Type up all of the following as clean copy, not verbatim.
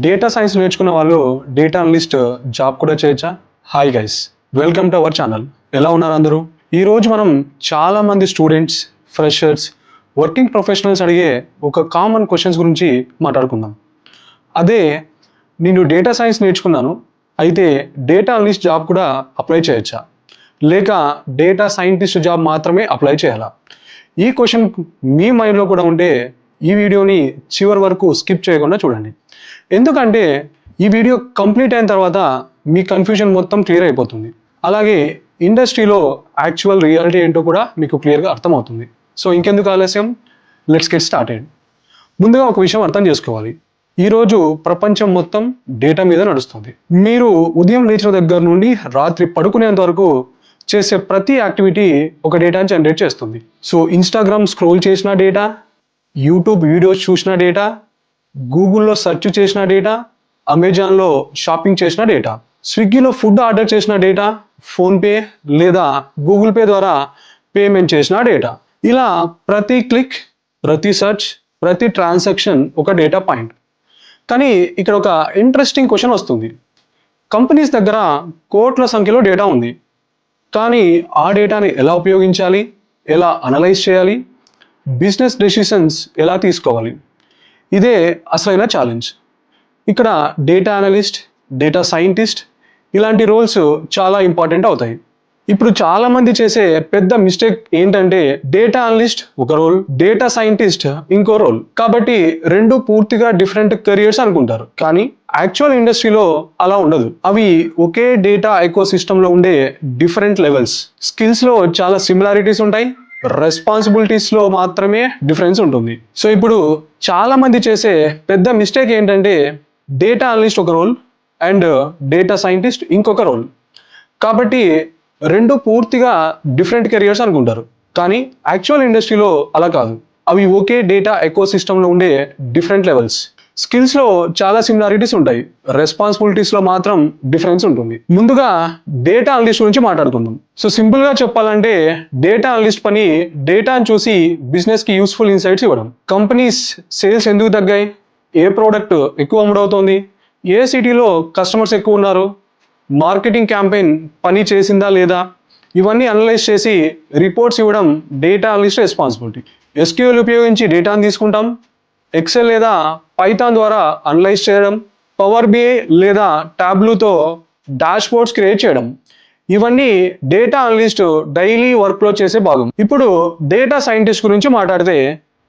Data science నేర్చుకున్న వాళ్ళు data analyst job కూడా చేయొచ్చా? Hi guys, welcome to our channel. ఎలా ఉన్నారు అందరూ? ఈరోజు మనం చాలామంది స్టూడెంట్స్, ఫ్రెషర్స్, వర్కింగ్ ప్రొఫెషనల్స్ అడిగే ఒక కామన్ క్వశ్చన్స్ గురించి మాట్లాడుకుందాం. అదే, నేను డేటా సైన్స్ నేర్చుకున్నాను, అయితే డేటా అనలిస్ట్ జాబ్ కూడా అప్లై చేయొచ్చా, లేక డేటా సైంటిస్ట్ జాబ్ మాత్రమే అప్లై చేయాలా? ఈ క్వశ్చన్ మీ మైండ్లో కూడా ఉంటే ఈ వీడియోని చివరి వరకు స్కిప్ చేయకుండా చూడండి. ఎందుకంటే ఈ వీడియో కంప్లీట్ అయిన తర్వాత మీ కన్ఫ్యూజన్ మొత్తం క్లియర్ అయిపోతుంది. అలాగే ఇండస్ట్రీలో యాక్చువల్ రియాలిటీ ఏంటో కూడా మీకు క్లియర్గా అర్థమవుతుంది. సో ఇంకెందుకు ఆలస్యం, లెట్స్ గెట్ స్టార్టెడ్. ముందుగా ఒక విషయం అర్థం చేసుకోవాలి. ఈరోజు ప్రపంచం మొత్తం డేటా మీద నడుస్తుంది. మీరు ఉదయం లేచిన దగ్గర నుండి రాత్రి పడుకునేంత వరకు చేసే ప్రతి యాక్టివిటీ ఒక డేటాని జనరేట్ చేస్తుంది. సో ఇన్స్టాగ్రామ్ స్క్రోల్ చేసిన డేటా, యూట్యూబ్ వీడియోస్ చూసిన డేటా, గూగుల్లో సెర్చ్ చేసిన డేటా, అమెజాన్లో షాపింగ్ చేసిన డేటా, స్విగ్గీలో ఫుడ్ ఆర్డర్ చేసిన డేటా, ఫోన్పే లేదా గూగుల్ పే ద్వారా పేమెంట్ చేసిన డేటా, ఇలా ప్రతి క్లిక్, ప్రతి సెర్చ్, ప్రతి ట్రాన్సాక్షన్ ఒక డేటా పాయింట్. కానీ ఇక్కడ ఒక ఇంట్రెస్టింగ్ క్వశ్చన్ వస్తుంది. కంపెనీస్ దగ్గర కోట్ల సంఖ్యలో డేటా ఉంది, కానీ ఆ డేటాని ఎలా ఉపయోగించాలి, ఎలా అనలైజ్ చేయాలి, బిజినెస్ డెసిషన్స్ ఎలా తీసుకోవాలి? ఇదే అసలైన ఛాలెంజ్. ఇక్కడ డేటా అనలిస్ట్, డేటా సైంటిస్ట్ ఇలాంటి రోల్స్ చాలా ఇంపార్టెంట్ అవుతాయి. ఇప్పుడు చాలామంది చేసే పెద్ద మిస్టేక్ ఏంటంటే, డేటా అనలిస్ట్ ఒక రోల్, డేటా సైంటిస్ట్ ఇంకో రోల్, కాబట్టి రెండు పూర్తిగా డిఫరెంట్ కెరియర్స్ అనుకుంటారు. కానీ యాక్చువల్ ఇండస్ట్రీలో అలా ఉండదు. అవి ఒకే డేటా ఎకో సిస్టంలో ఉండే డిఫరెంట్ లెవెల్స్. స్కిల్స్లో చాలా సిమిలారిటీస్ ఉంటాయి, రెస్పాన్సిబిలిటీస్లో మాత్రమే డిఫరెన్స్ ఉంటుంది. సో ఇప్పుడు చాలా మంది చేసే పెద్ద మిస్టేక్ ఏంటంటే, డేటా అనలిస్ట్ ఒక రోల్ అండ్ డేటా సైంటిస్ట్ ఇంకొక రోల్, కాబట్టి రెండు పూర్తిగా డిఫరెంట్ కెరియర్స్ అనుకుంటారు. కానీ యాక్చువల్ ఇండస్ట్రీలో అలా కాదు. అవి ఒకే డేటా ఎకో సిస్టంలో ఉండే డిఫరెంట్ లెవెల్స్. స్కిల్స్లో చాలా సిమిలారిటీస్ ఉంటాయి, రెస్పాన్సిబిలిటీస్లో మాత్రం డిఫరెన్స్ ఉంటుంది. ముందుగా డేటా అనలిస్ట్ గురించి మాట్లాడుకుందాం. సో సింపుల్గా చెప్పాలంటే, డేటా అనలిస్ట్ పని డేటాను చూసి బిజినెస్కి యూస్ఫుల్ ఇన్సైట్స్ ఇవ్వడం. కంపెనీస్ సేల్స్ ఎందుకు తగ్గాయి, ఏ ప్రోడక్ట్ ఎక్కువ అమ్ముడవుతోంది, ఏ సిటీలో కస్టమర్స్ ఎక్కువ ఉన్నారు, మార్కెటింగ్ క్యాంపెయిన్ పని చేసిందా లేదా, ఇవన్నీ అనలైజ్ చేసి రిపోర్ట్స్ ఇవ్వడం డేటా అనలిస్ట్ రెస్పాన్సిబిలిటీ. ఎస్క్యూఎల్ ఉపయోగించి డేటాను తీసుకుంటాం, ఎక్సెల్ లేదా పైథాన్ ద్వారా అనలైజ్ చేయడం, పవర్ బిఐ లేదా టాబ్లూతో డాష్ బోర్డ్స్ క్రియేట్ చేయడం, ఇవన్నీ డేటా అనలిస్ట్ డైలీ వర్క్లో చేసే భాగం. ఇప్పుడు డేటా సైంటిస్ట్ గురించి మాట్లాడితే,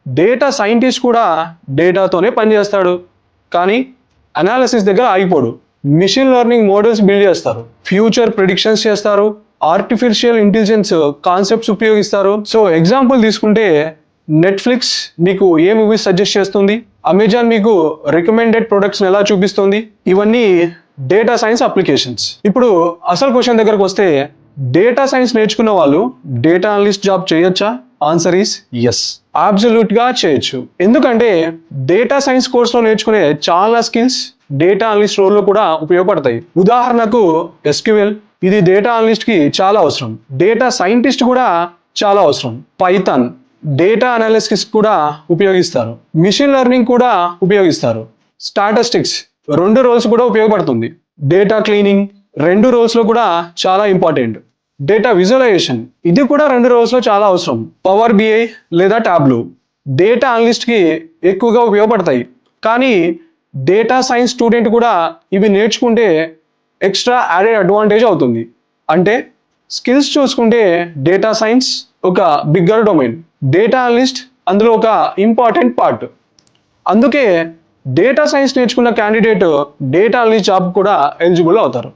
డేటా సైంటిస్ట్ కూడా డేటాతోనే పనిచేస్తాడు, కానీ అనాలిసిస్ దగ్గర ఆగిపోడు. మిషన్ లెర్నింగ్ మోడల్స్ బిల్డ్ చేస్తారు, ఫ్యూచర్ ప్రిడిక్షన్స్ చేస్తారు, ఆర్టిఫిషియల్ ఇంటెలిజెన్స్ కాన్సెప్ట్స్ ఉపయోగిస్తారు. సో ఎగ్జాంపుల్ తీసుకుంటే, నెట్ఫ్లిక్స్ మీకు ఏ మూవీస్ సజెస్ట్ చేస్తుంది, అమెజాన్ మీకు రికమెండెడ్ ప్రొడక్ట్స్ని ఎలా చూపిస్తుంది, ఇవన్నీ డేటా సైన్స్ అప్లికేషన్స్. ఇప్పుడు అసలు క్వశ్చన్ దగ్గరకు వస్తే, డేటా సైన్స్ నేర్చుకున్న వాళ్ళు డేటా అనలిస్ట్ జాబ్ చేయొచ్చా? ఆన్సర్ ఈస్ ఎస్, అబ్సల్యూట్గా చేయొచ్చు. ఎందుకంటే డేటా సైన్స్ కోర్స్లో నేర్చుకునే చాలా స్కిల్స్ డేటా అనలిస్ట్ రోల్లో కూడా ఉపయోగపడతాయి. ఉదాహరణకు ఎస్క్యూఎల్, ఇది డేటా అనలిస్ట్కి చాలా అవసరం. డేటా సైంటిస్ట్ కూడా చాలా అవసరం. పైథాన్ డేటా అనాలిసిస్ కూడా ఉపయోగిస్తారు, మిషన్ లెర్నింగ్ కూడా ఉపయోగిస్తారు. స్టాటిస్టిక్స్ రెండు రోల్స్ కూడా ఉపయోగపడుతుంది. డేటా క్లీనింగ్ రెండు రోల్స్లో కూడా చాలా ఇంపార్టెంట్. డేటా విజువలైజేషన్ ఇది కూడా రెండు రోల్స్లో చాలా అవసరం. పవర్ బిఐ లేదా టాబ్లూ డేటా అనలిస్ట్కి ఎక్కువగా ఉపయోగపడతాయి. కానీ డేటా సైన్స్ స్టూడెంట్ కూడా ఇవి నేర్చుకుంటే ఎక్స్ట్రా యాడెడ్ అడ్వాంటేజ్ అవుతుంది. అంటే స్కిల్స్ చూసుకుంటే డేటా సైన్స్ ఒక బిగ్గర్ డొమైన్, డేటా అనలిస్ట్ అందులో ఒక ఇంపార్టెంట్ పార్ట్. అందుకే డేటా సైన్స్ నేర్చుకున్న క్యాండిడేట్ డేటా అనలిస్ట్ జాబ్ కూడా ఎలిజిబుల్ అవుతారు.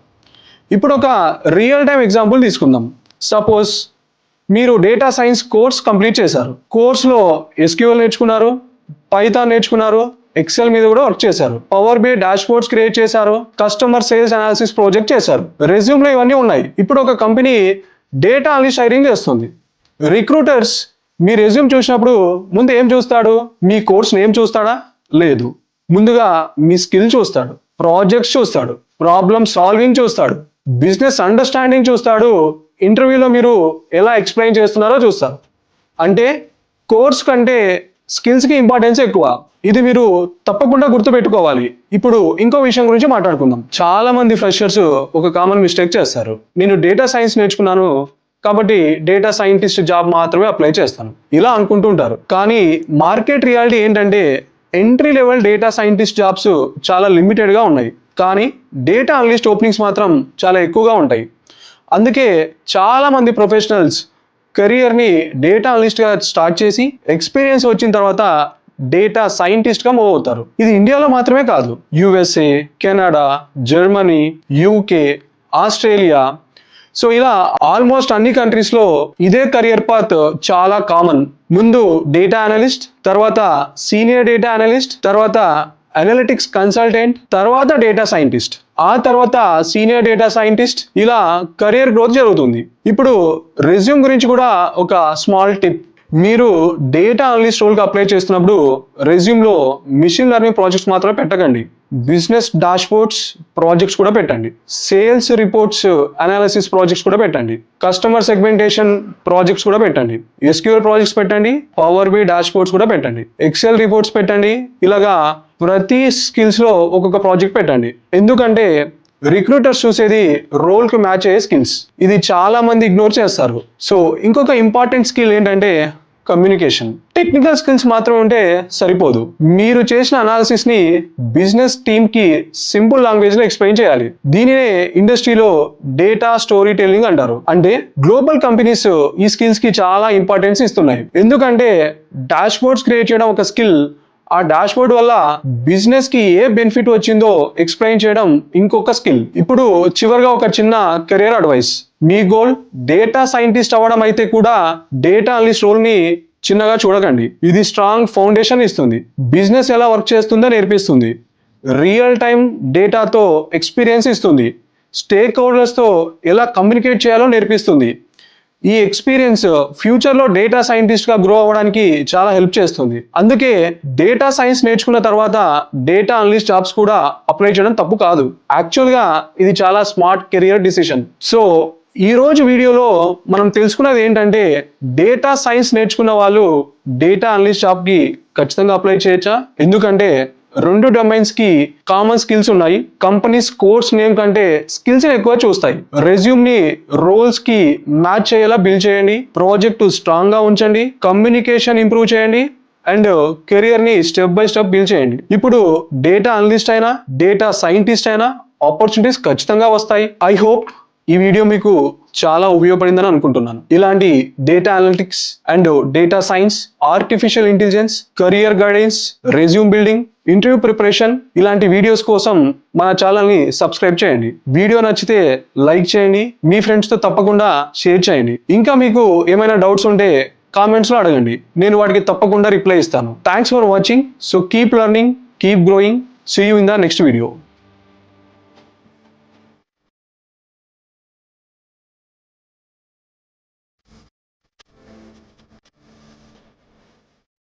ఇప్పుడు ఒక రియల్ టైం ఎగ్జాంపుల్ తీసుకుందాం. సపోజ్ మీరు డేటా సైన్స్ కోర్స్ కంప్లీట్ చేశారు. కోర్స్లో ఎస్క్యూఎల్ నేర్చుకున్నారు, పైథాన్ నేర్చుకున్నారు, ఎక్సెల్ మీద కూడా వర్క్ చేశారు, power BI dashboards create చేశారు, కస్టమర్ సేల్స్ అనాలిసిస్ ప్రాజెక్ట్ చేశారు. రెజ్యూమ్లో ఇవన్నీ ఉన్నాయి. ఇప్పుడు ఒక కంపెనీ డేటా అనలిస్ట్ హైరింగ్ చేస్తుంది. రిక్రూటర్స్ మీ రెజ్యూమ్ చూసినప్పుడు ముందు ఏం చూస్తాడు? మీ కోర్స్ నేమ్ చూస్తాడా? లేదు. ముందుగా మీ స్కిల్ చూస్తాడు, ప్రాజెక్ట్స్ చూస్తాడు, ప్రాబ్లమ్ సాల్వింగ్ చూస్తాడు, బిజినెస్ అండర్స్టాండింగ్ చూస్తాడు, ఇంటర్వ్యూలో మీరు ఎలా ఎక్స్ప్లెయిన్ చేస్తున్నారో చూస్తారు. అంటే కోర్స్ కంటే స్కిల్స్కి ఇంపార్టెన్స్ ఎక్కువ. ఇది మీరు తప్పకుండా గుర్తుపెట్టుకోవాలి. ఇప్పుడు ఇంకో విషయం గురించి మాట్లాడుకుందాం. చాలా మంది ఫ్రెషర్స్ ఒక కామన్ మిస్టేక్ చేస్తారు. నేను డేటా సైన్స్ నేర్చుకున్నాను కాబట్టి డేటా సైంటిస్ట్ జాబ్ మాత్రమే అప్లై చేస్తాను ఇలా అనుకుంటూ ఉంటారు. కానీ మార్కెట్ రియాలిటీ ఏంటంటే entry level data scientist jobs చాలా లిమిటెడ్గా ఉన్నాయి. కానీ డేటా అనలిస్ట్ ఓపెనింగ్స్ మాత్రం చాలా ఎక్కువగా ఉంటాయి. అందుకే చాలా మంది ప్రొఫెషనల్స్ కెరియర్ని డేటా అనలిస్ట్గా స్టార్ట్ చేసి ఎక్స్పీరియన్స్ వచ్చిన తర్వాత డేటా సైంటిస్ట్గా మూవ్ అవుతారు. ఇది ఇండియాలో మాత్రమే కాదు, USA, Canada, Germany, UK, Australia, so ఇలా ఆల్మోస్ట్ అన్ని కంట్రీస్లో ఇదే కెరియర్ పాత్ చాలా కామన్. ముందు డేటా అనలిస్ట్, తర్వాత సీనియర్ డేటా అనలిస్ట్, తర్వాత అనలిటిక్స్ కన్సల్టెంట్, తర్వాత డేటా సైంటిస్ట్, ఆ తర్వాత సీనియర్ డేటా సైంటిస్ట్, ఇలా కెరియర్ గ్రోత్ జరుగుతుంది. ఇప్పుడు రెజ్యూమ్ గురించి కూడా ఒక స్మాల్ టిప్. మీరు డేటా అనలిస్ట్ రోల్కి అప్లై చేస్తున్నప్పుడు రెజ్యూమ్లో మిషన్ లెర్నింగ్ ప్రాజెక్ట్స్ మాత్రమే పెట్టకండి. బిజినెస్ డాష్బోర్డ్స్ ప్రాజెక్ట్స్ కూడా పెట్టండి. సేల్స్ రిపోర్ట్స్ అనాలిసిస్ ప్రాజెక్ట్స్ కూడా పెట్టండి. కస్టమర్ సెగ్మెంటేషన్ ప్రాజెక్ట్స్ కూడా పెట్టండి. ఎస్క్యూఎల్ ప్రాజెక్ట్స్ పెట్టండి. పవర్ బి డాష్బోర్డ్స్ కూడా పెట్టండి. ఎక్సెల్ రిపోర్ట్స్ పెట్టండి. ఇలాగా ప్రతి స్కిల్స్లో ఒక్కొక్క ప్రాజెక్ట్ పెట్టండి. ఎందుకంటే రిక్రూటర్స్ చూసేది రోల్కి మ్యాచ్ అయ్యే స్కిల్స్. ఇది చాలా మంది ఇగ్నోర్ చేస్తారు. సో ఇంకొక ఇంపార్టెంట్ స్కిల్ ఏంటంటే కమ్యూనికేషన్. టెక్నికల్ స్కిల్స్ మాత్రం ఉంటే సరిపోదు. మీరు చేసిన అనాలిసిస్ని బిజినెస్ టీమ్కి సింపుల్ లాంగ్వేజ్లో ఎక్స్ప్లెయిన్ చేయాలి. దీనినే ఇండస్ట్రీలో డేటా స్టోరీ టెల్లింగ్ అంటారు. అంటే గ్లోబల్ కంపెనీస్ ఈ స్కిల్స్కి చాలా ఇంపార్టెన్స్ ఇస్తున్నాయి. ఎందుకంటే డాష్బోర్డ్స్ క్రియేట్ చేయడం ఒక స్కిల్, ఆ డాష్బోర్డ్ వల్ల బిజినెస్ కి ఏ బెనిఫిట్ వచ్చిందో ఎక్స్ప్లెయిన్ చేయడం ఇంకొక స్కిల్. ఇప్పుడు చివరిగా ఒక చిన్న కెరియర్ అడ్వైస్. మీ గోల్ డేటా సైంటిస్ట్ అవ్వడం అయితే కూడా డేటా అనలిస్ట్ రోల్ ని చిన్నగా చూడకండి. ఇది స్ట్రాంగ్ ఫౌండేషన్ ఇస్తుంది. బిజినెస్ ఎలా వర్క్ చేస్తుందో నేర్పిస్తుంది. రియల్ టైం డేటాతో ఎక్స్పీరియన్స్ ఇస్తుంది. స్టేక్ హోల్డర్స్తో ఎలా కమ్యూనికేట్ చేయాలో నేర్పిస్తుంది. ఈ ఎక్స్పీరియన్స్ ఫ్యూచర్లో డేటా సైంటిస్ట్గా గ్రో అవ్వడానికి చాలా హెల్ప్ చేస్తుంది. అందుకే డేటా సైన్స్ నేర్చుకున్న తర్వాత డేటా అనలిస్ట్ జాబ్స్ కూడా అప్లై చేయడం తప్పు కాదు. యాక్చువల్గా ఇది చాలా స్మార్ట్ కెరియర్ డిసిషన్. సో ఈ రోజు వీడియోలో మనం తెలుసుకున్నది ఏంటంటే డేటా సైన్స్ నేర్చుకున్న వాళ్ళు డేటా అనలిస్ట్ జాబ్కి ఖచ్చితంగా అప్లై చేయొచ్చా? ఎందుకంటే రెండు డొమైన్స్ కి కామన్ స్కిల్స్ ఉన్నాయి. కంపెనీస్ కోర్స్ నేమ్ కంటే స్కిల్స్ ఎక్కువ చూస్తాయి. రెజ్యూమ్ ని రోల్స్ కి మ్యాచ్ అయ్యేలా బిల్డ్ చేయండి. ప్రాజెక్ట్ స్ట్రాంగ్ గా ఉంచండి. కమ్యూనికేషన్ ఇంప్రూవ్ చేయండి అండ్ కెరియర్ ని స్టెప్ బై స్టెప్ బిల్డ్ చేయండి. ఇప్పుడు డేటా అనలిస్ట్ అయినా డేటా సైంటిస్ట్ అయినా ఆపర్చునిటీస్ ఖచ్చితంగా వస్తాయి. ఐ హోప్ ఈ వీడియో మీకు చాలా ఉపయోగపడిందని అనుకుంటున్నాను. ఇలాంటి data analytics and data science, artificial intelligence, career guidance, resume building, interview preparation ఇలాంటి వీడియోస్ కోసం మన ఛానల్ని సబ్స్క్రైబ్ చేయండి. వీడియో నచ్చితే లైక్ చేయండి. మీ ఫ్రెండ్స్తో తప్పకుండా షేర్ చేయండి. ఇంకా మీకు ఏమైనా డౌట్స్ ఉంటే కామెంట్స్లో అడగండి. నేను వాటికి తప్పకుండా రిప్లై ఇస్తాను. Thanks for watching. So keep learning, keep growing. See you in the next video.